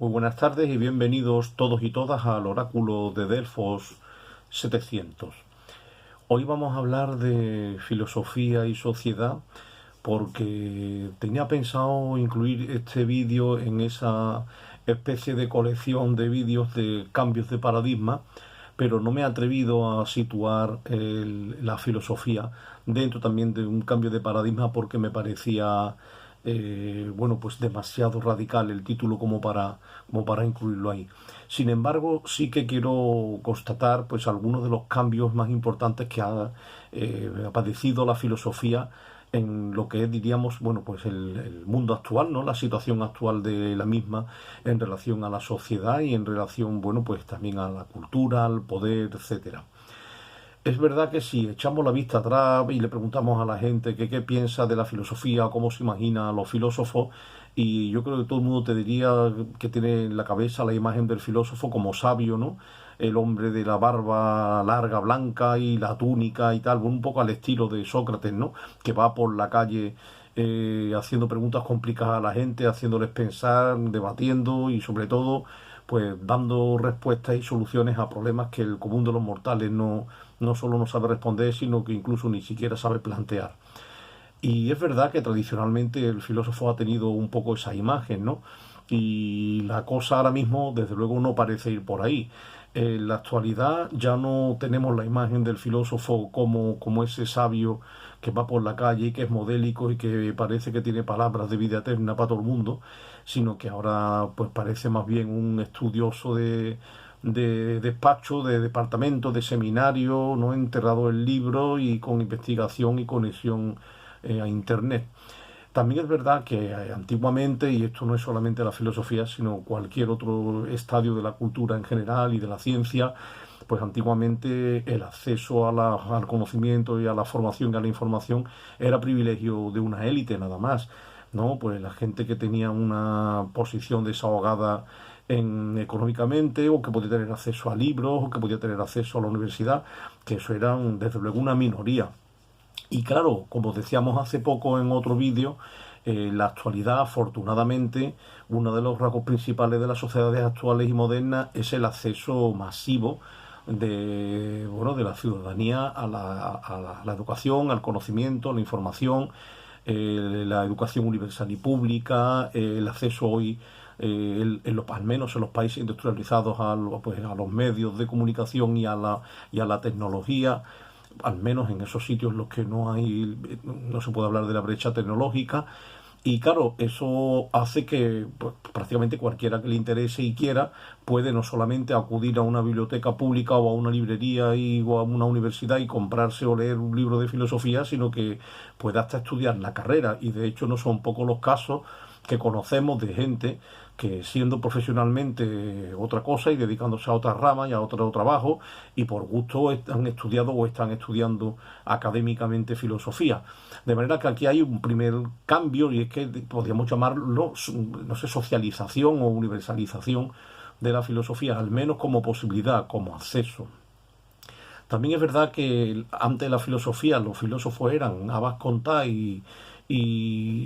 Muy buenas tardes y bienvenidos todos y todas al Oráculo de Delfos 700. Hoy vamos a hablar de filosofía y sociedad porque tenía pensado incluir este vídeo en esa especie de colección de vídeos de cambios de paradigma, pero no me he atrevido a situar la filosofía dentro también de un cambio de paradigma porque me parecía pues demasiado radical el título como para incluirlo ahí. Sin embargo, sí que quiero constatar pues algunos de los cambios más importantes que ha padecido la filosofía en lo que es, diríamos, pues el mundo actual, ¿no? La situación actual de la misma en relación a la sociedad y en relación, pues también a la cultura, al poder, etcétera. Es verdad que si echamos la vista atrás y le preguntamos a la gente qué piensa de la filosofía, cómo se imagina a los filósofos, y yo creo que todo el mundo te diría que tiene en la cabeza la imagen del filósofo como sabio, ¿no? El hombre de la barba larga, blanca y la túnica y tal, un poco al estilo de Sócrates, ¿no? Que va por la calle haciendo preguntas complicadas a la gente, haciéndoles pensar, debatiendo y sobre todo pues dando respuestas y soluciones a problemas que el común de los mortales no solo no sabe responder, sino que incluso ni siquiera sabe plantear. Y es verdad que tradicionalmente el filósofo ha tenido un poco esa imagen, ¿no? Y la cosa ahora mismo, desde luego, no parece ir por ahí. En la actualidad ya no tenemos la imagen del filósofo como ese sabio que va por la calle y que es modélico y que parece que tiene palabras de vida eterna para todo el mundo, sino que ahora pues parece más bien un estudioso de despacho, de departamento, de seminario, no enterrado en libros y con investigación y conexión a Internet. También es verdad que antiguamente, y esto no es solamente la filosofía, sino cualquier otro estadio de la cultura en general y de la ciencia, pues antiguamente el acceso al conocimiento y a la formación y a la información era privilegio de una élite nada más, ¿no? Pues la gente que tenía una posición desahogada económicamente o que podía tener acceso a libros o que podía tener acceso a la universidad, que eso eran desde luego una minoría. Y claro, como decíamos hace poco en otro vídeo, en la actualidad, afortunadamente, uno de los rasgos principales de las sociedades actuales y modernas es el acceso masivo de la ciudadanía a la educación, al conocimiento, a la información, la educación universal y pública, el acceso hoy, al menos en los países industrializados, a los medios de comunicación y a la tecnología, al menos en esos sitios en los que no se puede hablar de la brecha tecnológica. Y claro, eso hace que pues, prácticamente cualquiera que le interese y quiera puede no solamente acudir a una biblioteca pública o a una librería o a una universidad y comprarse o leer un libro de filosofía, sino que puede hasta estudiar la carrera. Y de hecho no son pocos los casos que conocemos de gente que siendo profesionalmente otra cosa y dedicándose a otra rama y a otro trabajo y por gusto han estudiado o están estudiando académicamente filosofía. De manera que aquí hay un primer cambio y es que podríamos llamarlo, no sé, socialización o universalización de la filosofía, al menos como posibilidad, como acceso. También es verdad que antes de la filosofía los filósofos eran habas contadas y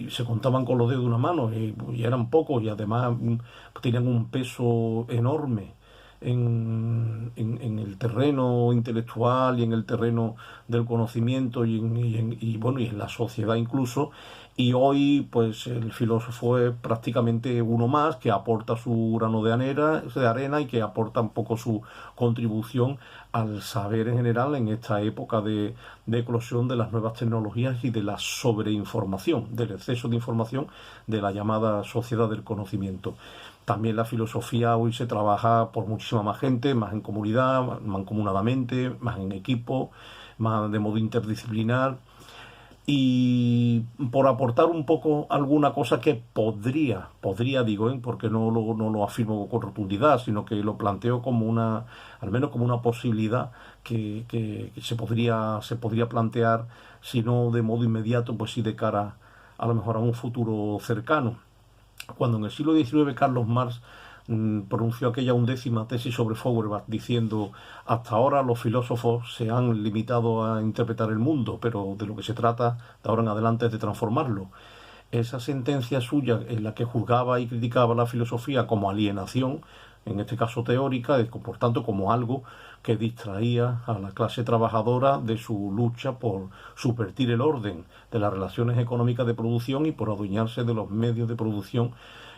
se contaban con los dedos de una mano y eran pocos y además tenían un peso enorme en el terreno intelectual y en el terreno del conocimiento y en la sociedad incluso. Y hoy, pues el filósofo es prácticamente uno más que aporta su grano de arena y que aporta un poco su contribución al saber en general en esta época de eclosión de las nuevas tecnologías y de la sobreinformación, del exceso de información de la llamada sociedad del conocimiento. También la filosofía hoy se trabaja por muchísima más gente, más en comunidad, mancomunadamente, más en equipo, más de modo interdisciplinar. Y por aportar un poco alguna cosa que podría digo, porque no lo afirmo con rotundidad, sino que lo planteo al menos como una posibilidad que se podría plantear, si no de modo inmediato, pues sí de cara a lo mejor a un futuro cercano. Cuando en el siglo XIX Carlos Marx pronunció aquella 11ª tesis sobre Feuerbach diciendo hasta ahora los filósofos se han limitado a interpretar el mundo, pero de lo que se trata de ahora en adelante es de transformarlo. esa sentencia suya en la que juzgaba y criticaba la filosofía como alienación, en este caso teórica, por tanto como algo que distraía a la clase trabajadora de su lucha por subvertir el orden de las relaciones económicas de producción y por adueñarse de los medios de producción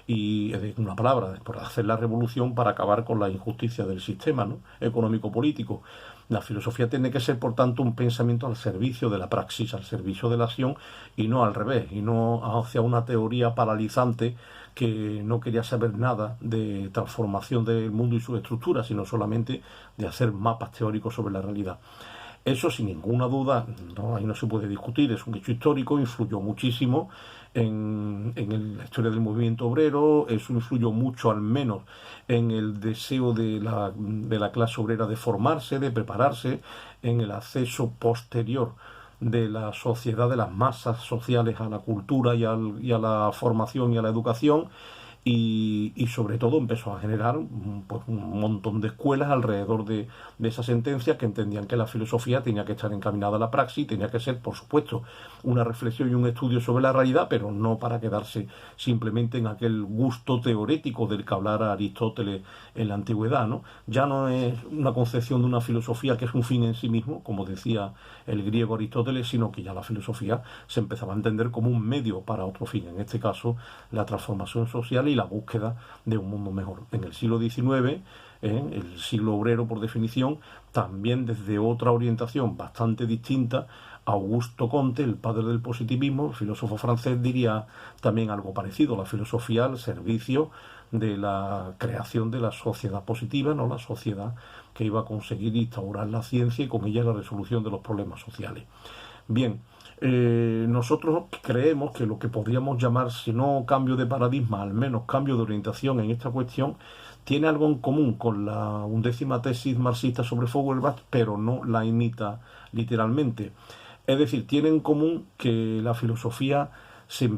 y, en una palabra, por hacer la revolución para acabar con la injusticia del sistema, ¿no?, económico-político. La filosofía tiene que ser, por tanto, un pensamiento al servicio de la praxis, al servicio de la acción, y no al revés, y no hacia una teoría paralizante que no quería saber nada de transformación del mundo y sus estructuras, sino solamente de hacer mapas teóricos sobre la realidad. Eso, sin ninguna duda, no, ahí no se puede discutir, es un hecho histórico, influyó muchísimo en la historia del movimiento obrero, eso influyó mucho, al menos, en el deseo de la clase obrera de formarse, de prepararse, en el acceso posterior de la sociedad, de las masas sociales a la cultura y a la formación y a la educación, y sobre todo empezó a generar pues, un montón de escuelas alrededor de esa sentencia que entendían que la filosofía tenía que estar encaminada a la praxis, tenía que ser, por supuesto, una reflexión y un estudio sobre la realidad, pero no para quedarse simplemente en aquel gusto teórico del que hablara Aristóteles en la antigüedad, ¿no? Ya no es una concepción de una filosofía que es un fin en sí mismo, como decía el griego Aristóteles, sino que ya la filosofía se empezaba a entender como un medio para otro fin, en este caso la transformación social y la búsqueda de un mundo mejor. En el siglo XIX, el siglo obrero por definición, también desde otra orientación bastante distinta, Augusto Comte, el padre del positivismo, el filósofo francés, diría también algo parecido: la filosofía al servicio de la creación de la sociedad positiva, no la sociedad que iba a conseguir instaurar la ciencia y con ella la resolución de los problemas sociales. Bien, nosotros creemos que lo que podríamos llamar, si no cambio de paradigma, al menos cambio de orientación en esta cuestión, tiene algo en común con la 11ª tesis marxista sobre Feuerbach, pero no la imita literalmente. Es decir, tiene en común que la filosofía se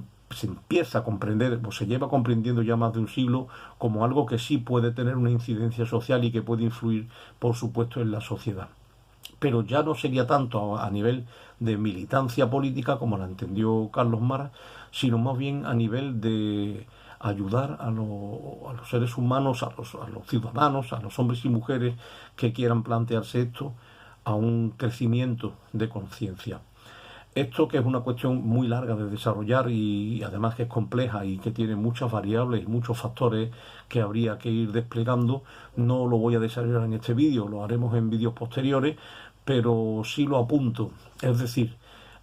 empieza a comprender, o se lleva comprendiendo ya más de un siglo, como algo que sí puede tener una incidencia social y que puede influir, por supuesto, en la sociedad. Pero ya no sería tanto a nivel de militancia política como la entendió Carlos Marx, sino más bien a nivel de ayudar a los seres humanos, a los ciudadanos, a los hombres y mujeres que quieran plantearse esto, a un crecimiento de conciencia. Esto, que es una cuestión muy larga de desarrollar y además que es compleja y que tiene muchas variables y muchos factores que habría que ir desplegando, no lo voy a desarrollar en este vídeo, lo haremos en vídeos posteriores, pero sí lo apunto. Es decir,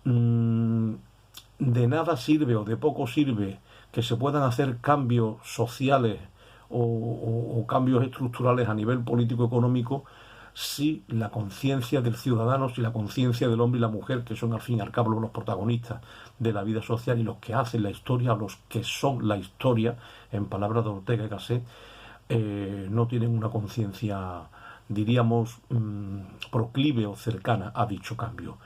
de nada sirve o de poco sirve que se puedan hacer cambios sociales o cambios estructurales a nivel político-económico si la conciencia del ciudadano, si la conciencia del hombre y la mujer, que son al fin y al cabo los protagonistas de la vida social y los que hacen la historia, los que son la historia, en palabras de Ortega y Gasset, no tienen una conciencia, diríamos, proclive o cercana a dicho cambio.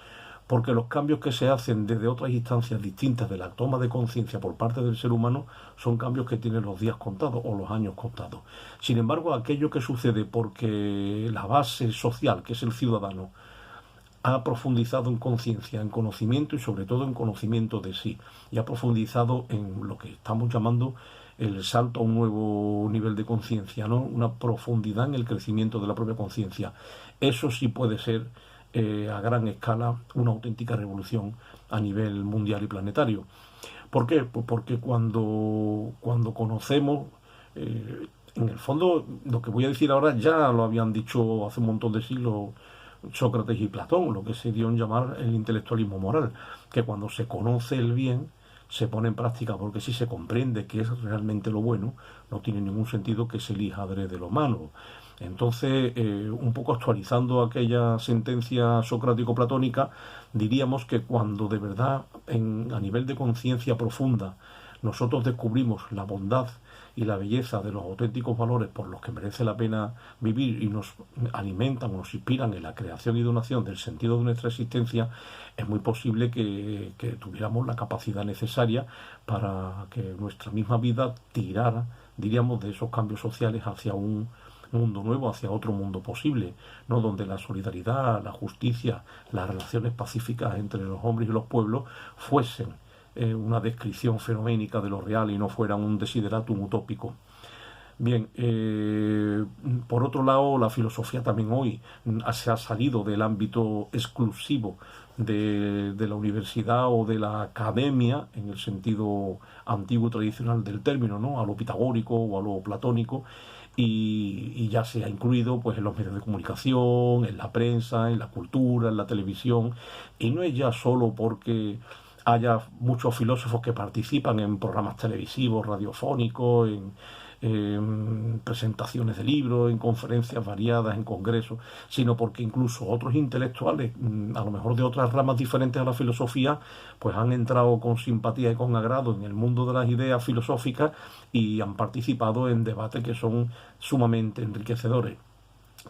Porque los cambios que se hacen desde otras instancias distintas de la toma de conciencia por parte del ser humano son cambios que tienen los días contados o los años contados. Sin embargo, aquello que sucede porque la base social, que es el ciudadano, ha profundizado en conciencia, en conocimiento y sobre todo en conocimiento de sí, y ha profundizado en lo que estamos llamando el salto a un nuevo nivel de conciencia, ¿no? Una profundidad en el crecimiento de la propia conciencia. Eso sí puede ser a gran escala una auténtica revolución a nivel mundial y planetario. ¿Por qué? Pues porque cuando conocemos, en el fondo, lo que voy a decir ahora ya lo habían dicho hace un montón de siglos Sócrates y Platón, lo que se dio en llamar el intelectualismo moral, que cuando se conoce el bien se pone en práctica, porque si se comprende que es realmente lo bueno, no tiene ningún sentido que se elija adrede lo malo. Entonces, un poco actualizando aquella sentencia socrático-platónica, diríamos que cuando de verdad, a nivel de conciencia profunda, nosotros descubrimos la bondad y la belleza de los auténticos valores por los que merece la pena vivir y nos alimentan o nos inspiran en la creación y donación del sentido de nuestra existencia, es muy posible que tuviéramos la capacidad necesaria para que nuestra misma vida tirara, diríamos, de esos cambios sociales hacia un mundo nuevo, hacia otro mundo posible, ¿no? Donde la solidaridad, la justicia, las relaciones pacíficas entre los hombres y los pueblos fuesen una descripción fenoménica de lo real y no fueran un desideratum utópico. Bien, por otro lado, la filosofía también hoy se ha salido del ámbito exclusivo de la universidad o de la academia, en el sentido antiguo y tradicional del término, ¿no? A lo pitagórico o a lo platónico, y ya se ha incluido pues en los medios de comunicación, en la prensa, en la cultura, en la televisión, y no es ya solo porque haya muchos filósofos que participan en programas televisivos, radiofónicos, en presentaciones de libros, en conferencias variadas, en congresos, sino porque incluso otros intelectuales, a lo mejor de otras ramas diferentes a la filosofía, pues han entrado con simpatía y con agrado en el mundo de las ideas filosóficas y han participado en debates que son sumamente enriquecedores.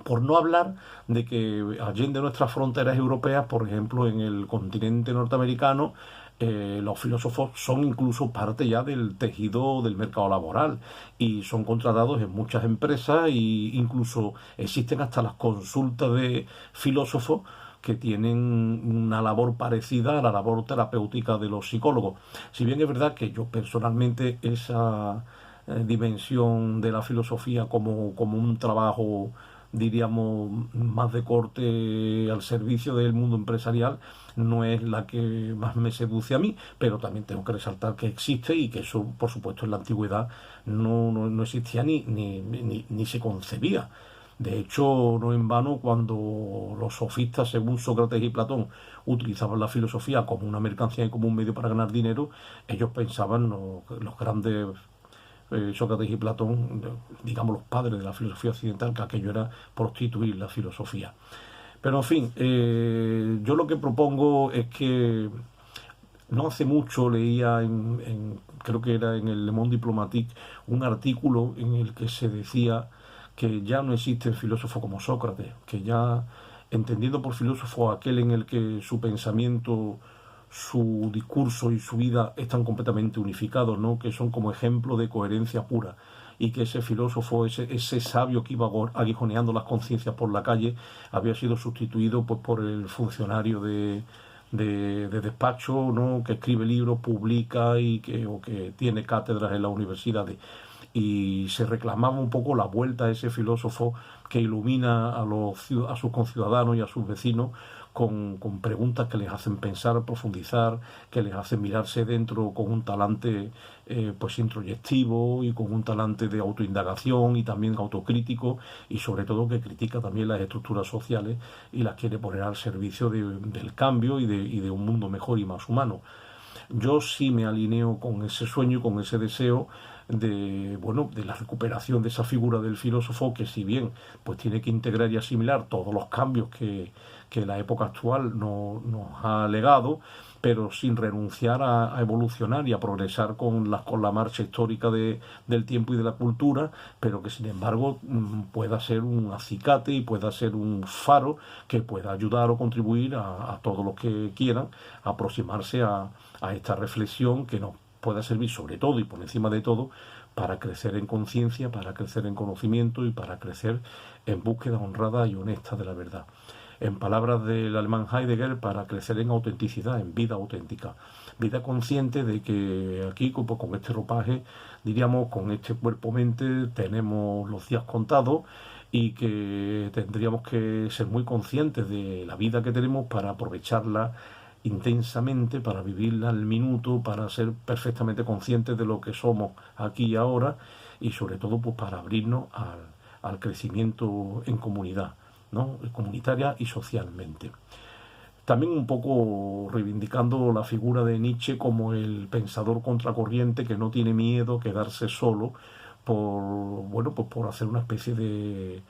Por no hablar de que allende nuestras fronteras europeas, por ejemplo, en el continente norteamericano, los filósofos son incluso parte ya del tejido del mercado laboral y son contratados en muchas empresas, e incluso existen hasta las consultas de filósofos que tienen una labor parecida a la labor terapéutica de los psicólogos. Si bien es verdad que yo personalmente esa dimensión de la filosofía como un trabajo, diríamos, más de corte al servicio del mundo empresarial, no es la que más me seduce a mí, pero también tengo que resaltar que existe y que eso, por supuesto, en la antigüedad no existía ni se concebía. De hecho, no en vano, cuando los sofistas, según Sócrates y Platón, utilizaban la filosofía como una mercancía y como un medio para ganar dinero, ellos pensaban, los grandes Sócrates y Platón, digamos los padres de la filosofía occidental, que aquello era prostituir la filosofía. Pero en fin, yo lo que propongo es que no hace mucho leía, creo que era en el Le Monde Diplomatique, un artículo en el que se decía que ya no existe filósofo como Sócrates, que ya, entendiendo por filósofo aquel en el que su pensamiento, su discurso y su vida están completamente unificados, ¿no? Que son como ejemplo de coherencia pura, y que ese filósofo, ese sabio que iba aguijoneando las conciencias por la calle, había sido sustituido pues por el funcionario de despacho, ¿no? Que escribe libros, publica o que tiene cátedras en las universidades. Y se reclamaba un poco la vuelta a ese filósofo que ilumina a sus conciudadanos y a sus vecinos con preguntas que les hacen pensar, profundizar, que les hacen mirarse dentro con un talante pues introyectivo y con un talante de autoindagación y también autocrítico, y sobre todo que critica también las estructuras sociales y las quiere poner al servicio del cambio y de un mundo mejor y más humano. Yo sí me alineo con ese sueño y con ese deseo de la recuperación de esa figura del filósofo, que si bien pues tiene que integrar y asimilar todos los cambios que la época actual nos ha legado, pero sin renunciar a evolucionar y a progresar con la marcha histórica del tiempo y de la cultura, pero que sin embargo pueda ser un acicate y pueda ser un faro que pueda ayudar o contribuir a todos los que quieran aproximarse a esta reflexión que nos pueda servir sobre todo y por encima de todo para crecer en conciencia, para crecer en conocimiento y para crecer en búsqueda honrada y honesta de la verdad. En palabras del alemán Heidegger, para crecer en autenticidad, en vida auténtica. Vida consciente de que aquí, pues, con este ropaje, diríamos, con este cuerpo-mente, tenemos los días contados y que tendríamos que ser muy conscientes de la vida que tenemos para aprovecharla intensamente, para vivirla al minuto, para ser perfectamente conscientes de lo que somos aquí y ahora, y sobre todo pues para abrirnos al crecimiento en comunidad, ¿no? Comunitaria y socialmente. También un poco reivindicando la figura de Nietzsche como el pensador contracorriente que no tiene miedo a quedarse solo por hacer una especie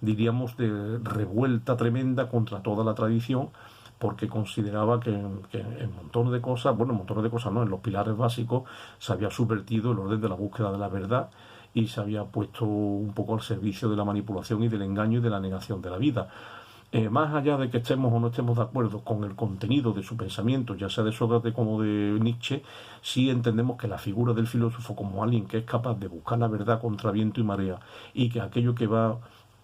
diríamos, de revuelta tremenda contra toda la tradición, porque consideraba que en montones de cosas, no, en los pilares básicos se había subvertido el orden de la búsqueda de la verdad y se había puesto un poco al servicio de la manipulación y del engaño y de la negación de la vida. Más allá de que estemos o no estemos de acuerdo con el contenido de su pensamiento, ya sea de Sócrates como de Nietzsche, sí entendemos que la figura del filósofo como alguien que es capaz de buscar la verdad contra viento y marea, y que aquello que va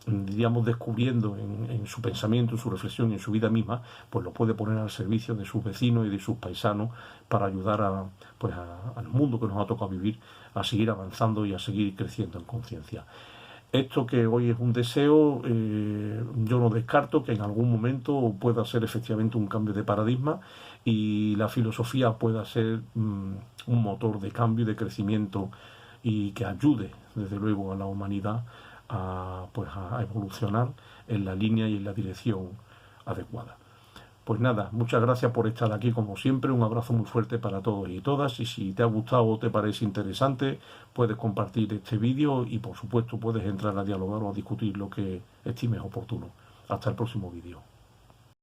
digamos, descubriendo en su pensamiento, en su reflexión, en su vida misma, pues lo puede poner al servicio de sus vecinos y de sus paisanos para ayudar al mundo que nos ha tocado vivir a seguir avanzando y a seguir creciendo en conciencia. Esto que hoy es un deseo, yo no descarto que en algún momento pueda ser efectivamente un cambio de paradigma y la filosofía pueda ser un motor de cambio y de crecimiento y que ayude, desde luego, a la humanidad a evolucionar en la línea y en la dirección adecuada. Pues nada, muchas gracias por estar aquí como siempre, un abrazo muy fuerte para todos y todas, y si te ha gustado o te parece interesante, puedes compartir este vídeo y por supuesto puedes entrar a dialogar o a discutir lo que estimes oportuno. Hasta el próximo vídeo.